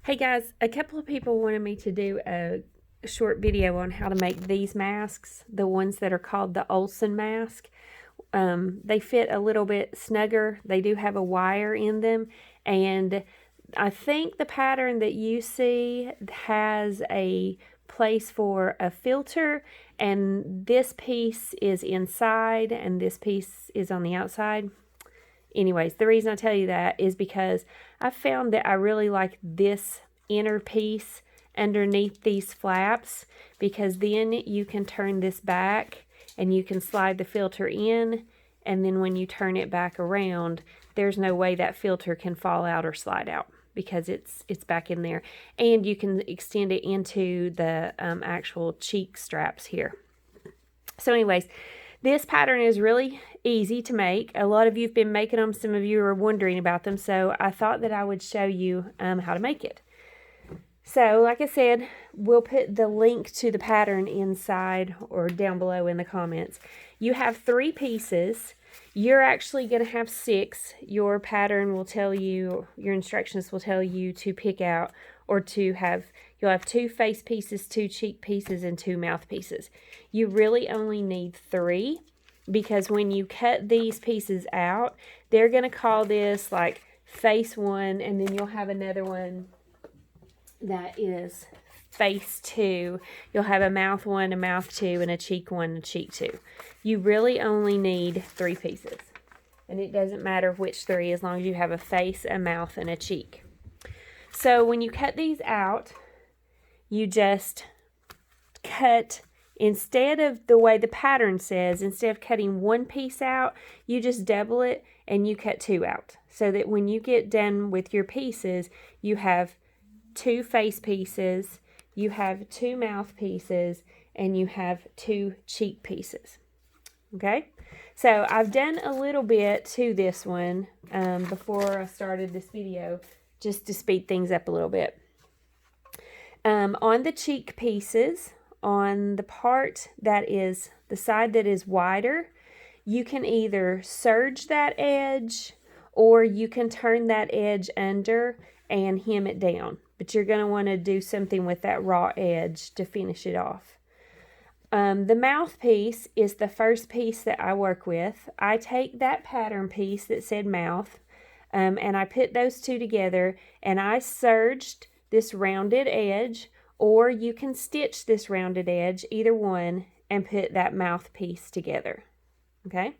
Hey guys, a couple of people wanted me to do a short video on how to make these masks, the ones that are called the Olson mask. They fit a little bit snugger. They do have a wire in them, and I think the pattern that you see has a place for a filter, and this piece is inside and this piece is on the outside. Anyways, the reason I tell you that is because I found that I really like this inner piece underneath these flaps, because then you can turn this back and you can slide the filter in, and then when you turn it back around, there's no way that filter can fall out or slide out because it's back in there. And you can extend it into the actual cheek straps here. So anyways, this pattern is really easy to make. A lot of you have been making them. Some of you are wondering about them. So I thought that I would show you how to make it. So like I said, we'll put the link to the pattern inside or down below in the comments. You have 3 pieces. You're actually going to have 6. Your pattern will tell you, your instructions will tell you to pick out or to have, you'll have 2 face pieces, 2 cheek pieces, and 2 mouth pieces. You really only need 3, because when you cut these pieces out, they're going to call this like face 1, and then you'll have another one that is face 2. You'll have a mouth 1, a mouth 2, and a cheek 1, and a cheek 2. You really only need 3 pieces. And it doesn't matter which 3 as long as you have a face, a mouth, and a cheek. So when you cut these out, you just cut, instead of the way the pattern says, instead of cutting 1 piece out, you just double it and you cut 2 out. So that when you get done with your pieces, you have 2 face pieces, you have 2 mouth pieces, and you have 2 cheek pieces. Okay, so I've done a little bit to this one before I started this video, just to speed things up a little bit. On the cheek pieces, on the part that is the side that is wider, you can either serge that edge or you can turn that edge under and hem it down. But you're going to want to do something with that raw edge to finish it off. The mouthpiece is the first piece that I work with. I take that pattern piece that said mouth, and I put those 2 together, and I serged this rounded edge, or you can stitch this rounded edge, either one, and put that mouthpiece together. Okay?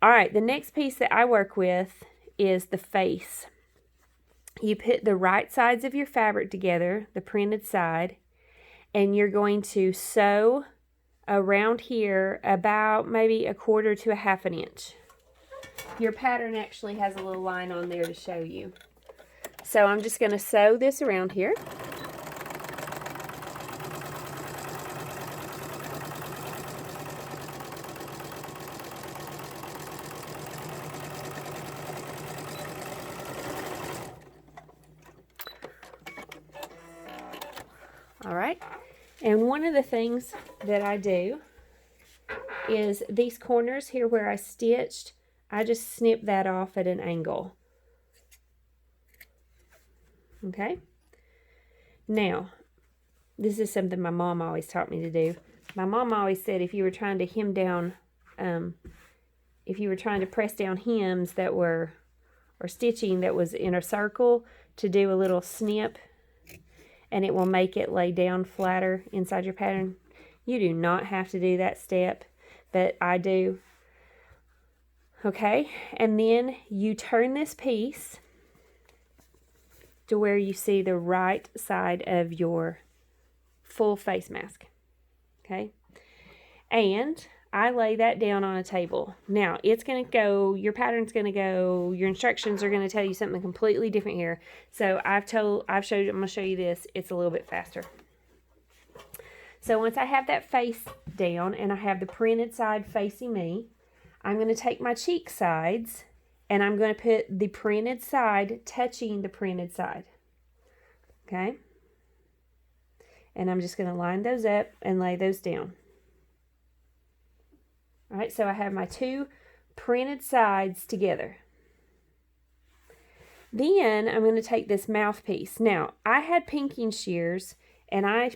All right, the next piece that I work with is the face. You put the right sides of your fabric together, the printed side, and you're going to sew around here about maybe 1/4 to 1/2 inch. Your pattern actually has a little line on there to show you. So I'm just going to sew this around here. All right, and one of the things that I do is these corners here where I stitched, I just snip that off at an angle. Okay, now this is something my mom always taught me to do. My mom always said if you were trying to hem down, if you were trying to press down hems that were, or stitching that was in a circle, to do a little snip, and it will make it lay down flatter inside your pattern. You do not have to do that step, but I do. Okay, and then you turn this piece to where you see the right side of your full face mask. Okay, and I lay that down on a table. Now, it's going to go, your pattern's going to go, your instructions are going to tell you something completely different here. So I'm going to show you this. It's a little bit faster. So once I have that face down and I have the printed side facing me, I'm going to take my cheek sides and I'm going to put the printed side touching the printed side. Okay? And I'm just going to line those up and lay those down. All right, so I have my 2 printed sides together. Then I'm going to take this mouthpiece. Now, I had pinking shears, and I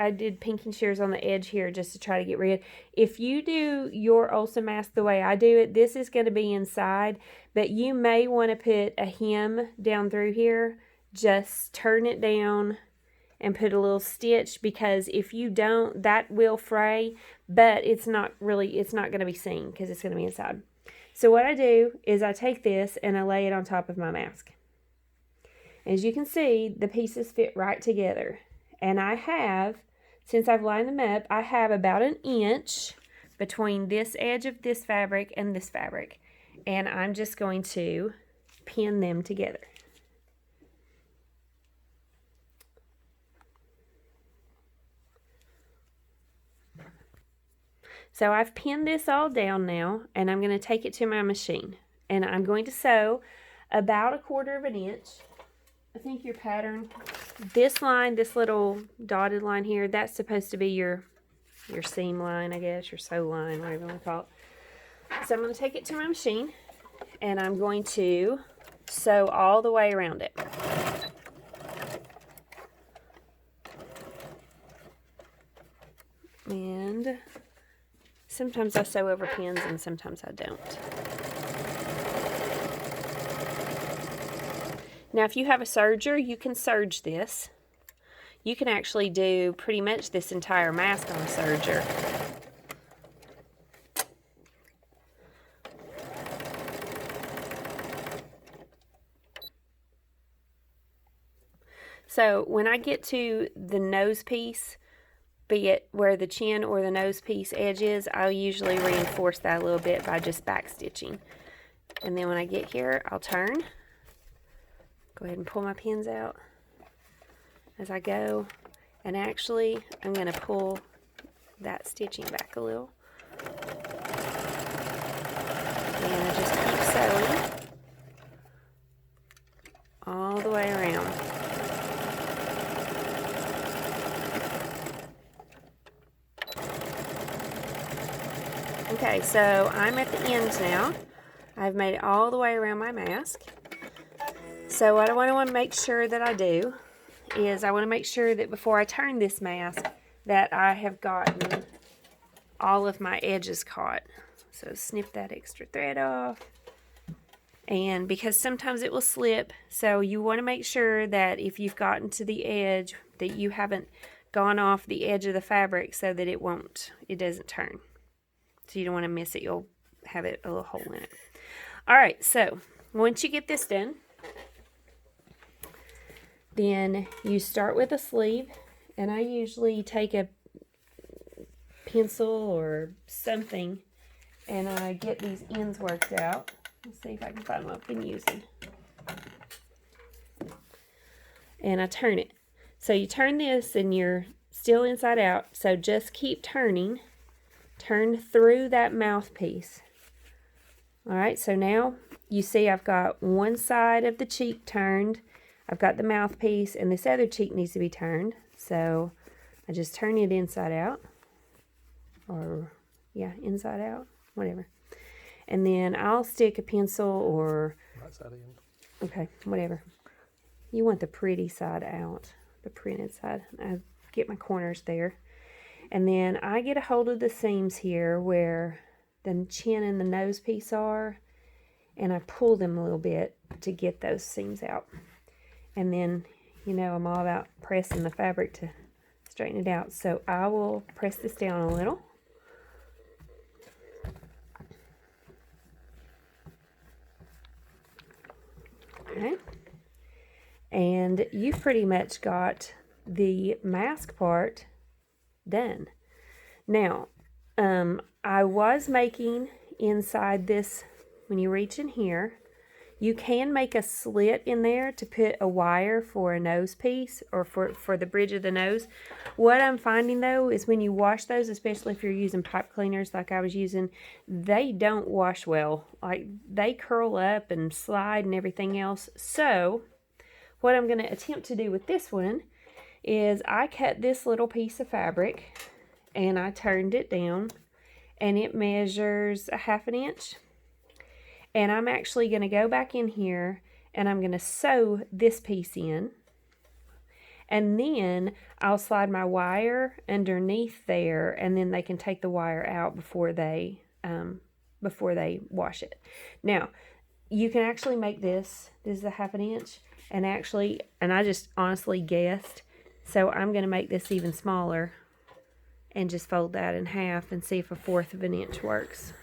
did pinking shears on the edge here just to try to get rid. If you do your Olson mask the way I do it, this is going to be inside, but you may want to put a hem down through here. Just turn it down and put a little stitch, because if you don't, that will fray, but it's not going to be seen because it's going to be inside. So what I do is I take this and I lay it on top of my mask. As you can see, the pieces fit right together. And I have, since I've lined them up, I have about 1 inch between this edge of this fabric and this fabric. And I'm just going to pin them together. So I've pinned this all down now, and I'm going to take it to my machine. And I'm going to sew about 1/4 inch. I think your pattern, this line, this little dotted line here, that's supposed to be your seam line, I guess, your sew line, whatever you want to call it. So I'm going to take it to my machine, and I'm going to sew all the way around it. And sometimes I sew over pins and sometimes I don't. Now, if you have a serger, you can serge this. You can actually do pretty much this entire mask on a serger. So when I get to the nose piece, be it where the chin or the nose piece edge is, I'll usually reinforce that a little bit by just back stitching. And then when I get here, I'll turn. Go ahead and pull my pins out as I go. And actually, I'm going to pull that stitching back a little. And I just keep sewing all the way around. Okay, so I'm at the ends now. I've made it all the way around my mask. So what I want to make sure that I do is I want to make sure that before I turn this mask that I have gotten all of my edges caught. So snip that extra thread off. And because sometimes it will slip, so you want to make sure that if you've gotten to the edge that you haven't gone off the edge of the fabric so that it doesn't turn. So you don't want to miss it. You'll have a little hole in it. All right, so once you get this done, then you start with a sleeve, and I usually take a pencil or something and I get these ends worked out. Let's see if I can find what I've been using. And I turn it. So you turn this and you're still inside out, so just keep turning. Turn through that mouthpiece. Alright, so now you see I've got one side of the cheek turned. I've got the mouthpiece, and this other cheek needs to be turned. So I just turn it inside out. Or, yeah, inside out. Whatever. And then I'll stick a pencil or... Right side in. Okay, whatever. You want the pretty side out. The printed side. I get my corners there. And then I get a hold of the seams here where the chin and the nose piece are, and I pull them a little bit to get those seams out. And then, you know, I'm all about pressing the fabric to straighten it out. So I will press this down a little. Okay. And you've pretty much got the mask part done. Now, I was making inside this, when you reach in here, you can make a slit in there to put a wire for a nose piece or for the bridge of the nose. What I'm finding though is when you wash those, especially if you're using pipe cleaners like I was using, they don't wash well. Like they curl up and slide and everything else. So what I'm going to attempt to do with this one is I cut this little piece of fabric and I turned it down, and it measures a 1/2 inch. And I'm actually going to go back in here and I'm going to sew this piece in. And then I'll slide my wire underneath there, and then they can take the wire out before they wash it. Now, you can actually make this. This is a 1/2 inch, and I just honestly guessed. So I'm going to make this even smaller and just fold that in half and see if 1/4 inch works.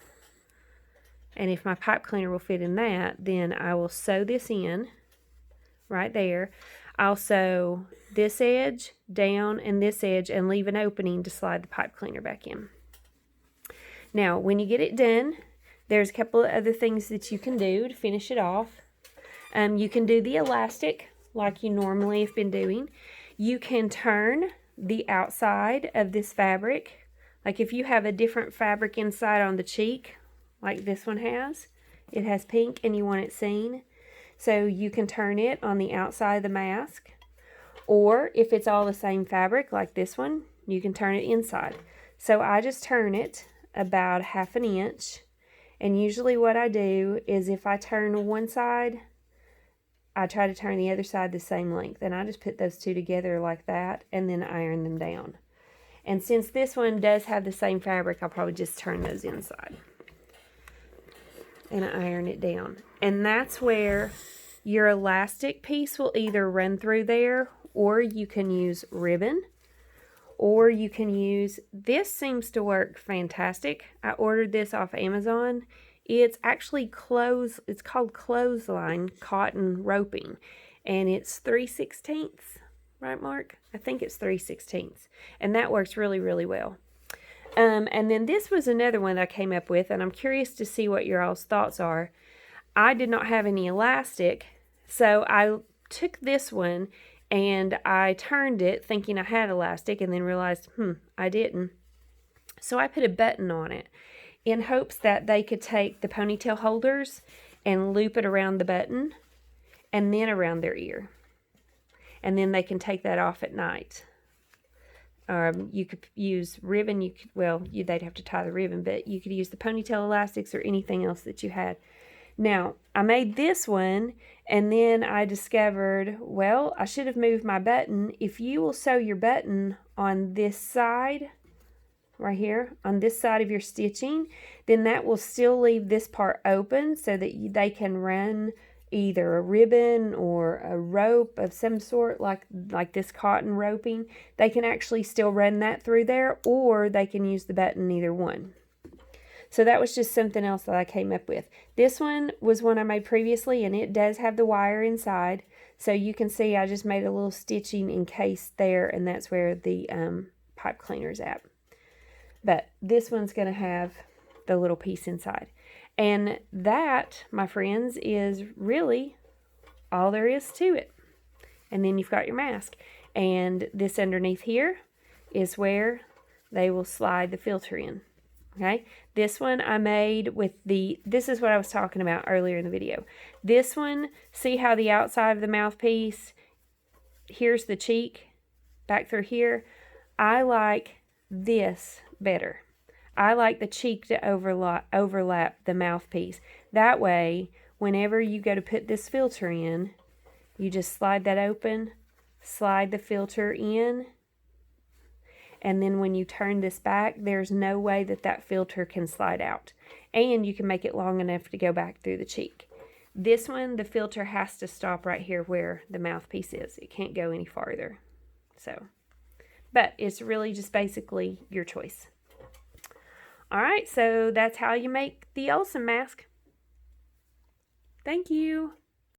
And if my pipe cleaner will fit in that, then I will sew this in right there. I'll sew this edge down and this edge and leave an opening to slide the pipe cleaner back in. Now, when you get it done, there's a couple of other things that you can do to finish it off. You can do the elastic like you normally have been doing. You can turn the outside of this fabric. Like if you have a different fabric inside on the cheek, like this one has, it has pink and you want it seen. So you can turn it on the outside of the mask, or if it's all the same fabric like this one, you can turn it inside. So I just turn it about 1/2 inch, and usually what I do is if I turn one side, I try to turn the other side the same length, and I just put those two together like that and then iron them down. And since this one does have the same fabric, I'll probably just turn those inside and iron it down. And that's where your elastic piece will either run through there, or you can use ribbon, or you can use, this seems to work fantastic. I ordered this off Amazon. It's actually it's called clothesline cotton roping, and it's 3/16, right, Mark? I think it's 3/16, and that works really, really well. And then this was another one that I came up with, and I'm curious to see what your all's thoughts are. I did not have any elastic, so I took this one and I turned it thinking I had elastic, and then realized, I didn't. So I put a button on it in hopes that they could take the ponytail holders and loop it around the button and then around their ear. And then they can take that off at night. You could use ribbon. They'd have to tie the ribbon, but you could use the ponytail elastics or anything else that you had. Now, I made this one, and then I discovered, well, I should have moved my button. If you will sew your button on this side, right here, on this side of your stitching, then that will still leave this part open so that they can run either a ribbon or a rope of some sort, like this cotton roping. They can actually still run that through there, or they can use the button, either one. So that was just something else that I came up with. This one was one I made previously, and it does have the wire inside. So you can see I just made a little stitching encased there, and that's where the pipe cleaner is at. But this one's going to have the little piece inside. And that, my friends, is really all there is to it. And then you've got your mask. And this underneath here is where they will slide the filter in. Okay, this one I made with this is what I was talking about earlier in the video. This one, see how the outside of the mouthpiece, here's the cheek, back through here. I like this better. I like the cheek to overlap the mouthpiece. That way, whenever you go to put this filter in, you just slide that open, slide the filter in, and then when you turn this back, there's no way that filter can slide out. And you can make it long enough to go back through the cheek. This one, the filter has to stop right here where the mouthpiece is. It can't go any farther. So, but it's really just basically your choice. All right, so that's how you make the Olson mask. Thank you.